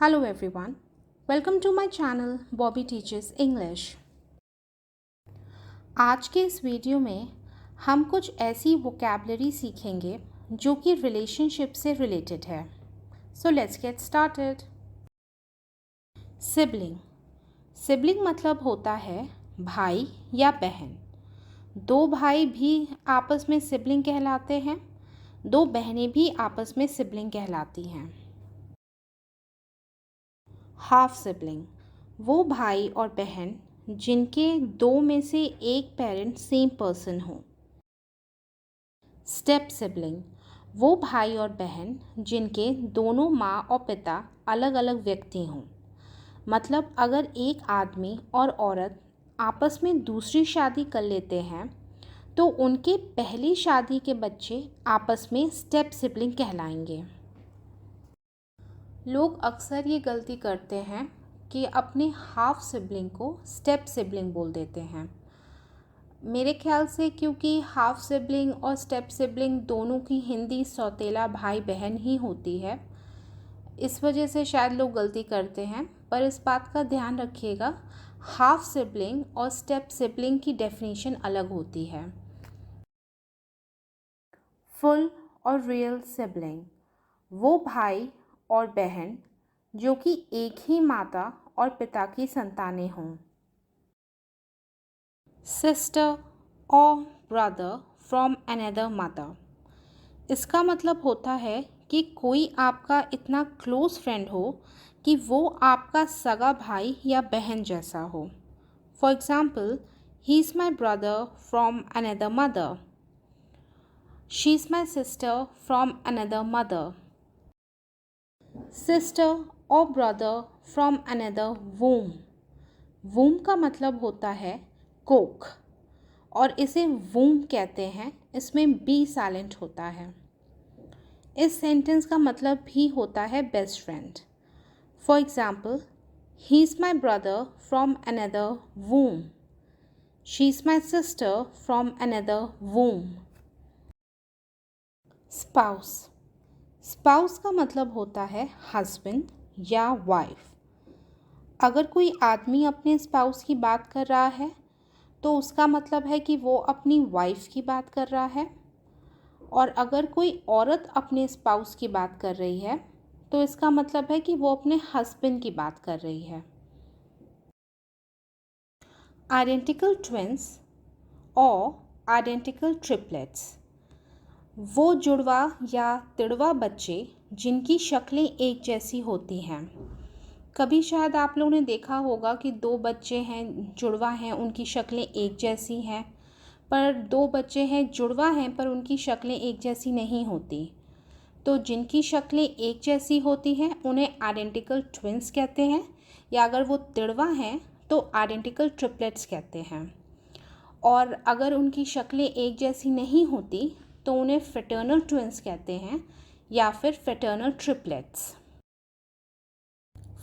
Hello everyone. Welcome to my channel Bobby Teaches English. आज के इस वीडियो में हम कुछ ऐसी वोकैबलरी सीखेंगे जो कि रिलेशनशिप से रिलेटेड है. So let's get started. Sibling. Sibling मतलब होता है भाई या बहन. दो भाई भी आपस में सिबलिंग कहलाते हैं. दो बहनें भी आपस में सिबलिंग कहलाती हैं. हाफ सिबलिंग, वो भाई और बहन जिनके दो में से एक पेरेंट सेम पर्सन हो. स्टेप सिबलिंग, वो भाई और बहन जिनके दोनों माँ और पिता अलग अलग व्यक्ति हों. मतलब अगर एक आदमी और औरत आपस में दूसरी शादी कर लेते हैं तो उनके पहली शादी के बच्चे आपस में स्टेप सिबलिंग कहलाएंगे. लोग अक्सर ये गलती करते हैं कि अपने हाफ सिबलिंग को स्टेप सिबलिंग बोल देते हैं. मेरे ख्याल से क्योंकि हाफ सिबलिंग और स्टेप सिबलिंग दोनों की हिंदी सौतेला भाई बहन ही होती है, इस वजह से शायद लोग गलती करते हैं. पर इस बात का ध्यान रखिएगा, हाफ सिबलिंग और स्टेप सिबलिंग की डेफिनेशन अलग होती है. फुल और रियल सिबलिंग, वो भाई और बहन जो कि एक ही माता और पिता की संतानें हों. सिस्टर और ब्रदर फ्रॉम अनदर मदर, इसका मतलब होता है कि कोई आपका इतना क्लोज फ्रेंड हो कि वो आपका सगा भाई या बहन जैसा हो. For example, he is my brother from another mother. She is my sister from another mother. Sister और ब्रदर फ्रॉम अनदर वूम. वूम का मतलब होता है कोख और इसे वूम कहते हैं. इसमें बी साइलेंट होता है. इस सेंटेंस का मतलब भी होता है best friend. For example, he is my brother from another womb. She is my sister from another womb. Spouse. Spouse का मतलब होता है हस्बैंड या वाइफ. अगर कोई आदमी अपने स्पाउस की बात कर रहा है तो उसका मतलब है कि वो अपनी वाइफ की बात कर रहा है. और अगर कोई औरत अपने स्पाउस की बात कर रही है तो इसका मतलब है कि वो अपने हस्बैंड की बात कर रही है. आइडेंटिकल ट्विंस और आइडेंटिकल ट्रिपलेट्स, वो जुड़वा या तिड़वा बच्चे जिनकी शक्लें एक जैसी होती हैं. कभी शायद आप लोगों ने देखा होगा कि दो बच्चे हैं, जुड़वा हैं, उनकी शक्लें एक जैसी हैं. पर दो बच्चे हैं, जुड़वा हैं, पर उनकी शक्लें एक जैसी नहीं होती. तो जिनकी शक्लें एक जैसी होती हैं उन्हें आइडेंटिकल ट्विंस कहते हैं, या अगर वो तिड़वा हैं तो आइडेंटिकल ट्रिपलेट्स कहते हैं. और अगर उनकी शक्लें एक जैसी नहीं होती तो उन्हें फ्रेटर्नल ट्विंस कहते हैं या फिर fraternal triplets.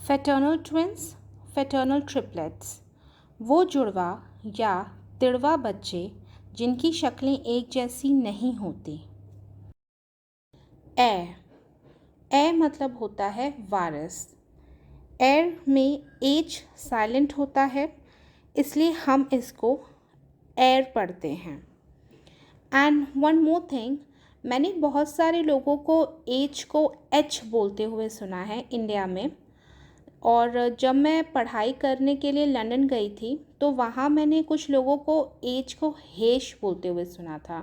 Fraternal twins, fraternal triplets, वो जुड़वा या तिड़वा बच्चे जिनकी शक्लें एक जैसी नहीं होती. ए मतलब होता है वारिस. एर में एच साइलेंट होता है, इसलिए हम इसको एर पढ़ते हैं. एंड वन मोर थिंग, मैंने बहुत सारे लोगों को एच को एच बोलते हुए सुना है इंडिया में. और जब मैं पढ़ाई करने के लिए लंदन गई थी तो वहाँ मैंने कुछ लोगों को एच को हेश बोलते हुए सुना था.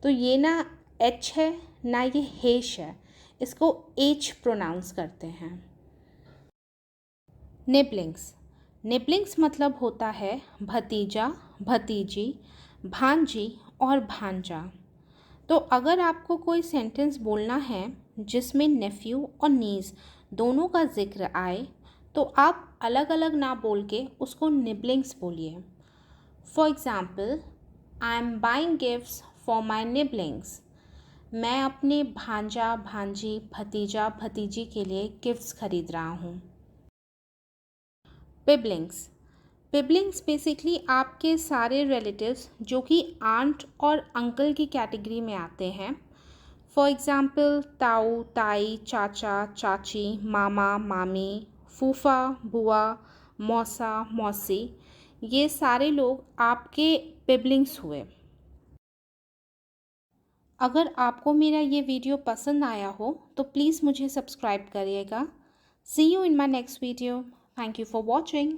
तो ये ना एच है ना ये हेश है, इसको एच प्रोनाउंस करते हैं. निबलिंग्स. निबलिंग्स मतलब होता है भतीजा, भतीजी, भांजी और भांजा. तो अगर आपको कोई सेंटेंस बोलना है जिसमें नेफ्यू और नीस दोनों का जिक्र आए तो आप अलग अलग ना बोल के उसको निबलिंग्स बोलिए. For example, I am buying gifts for my nibblings. मैं अपने भांजा, भांजी, भतीजा, भतीजी के लिए गिफ्ट्स खरीद रहा हूँ. पिबलिंग्स. पिबलिंग्स बेसिकली आपके सारे रिलेटिव्स जो कि आंट और अंकल की कैटेगरी में आते हैं. फॉर एग्ज़ाम्पल ताऊ, ताई, चाचा, चाची, मामा, मामी, फूफा, बुआ, मौसा, मौसी, ये सारे लोग आपके सिबलिंग्स हुए। अगर आपको मेरा ये वीडियो पसंद आया हो तो प्लीज़ मुझे सब्सक्राइब करिएगा। See you in my next video. Thank you for watching.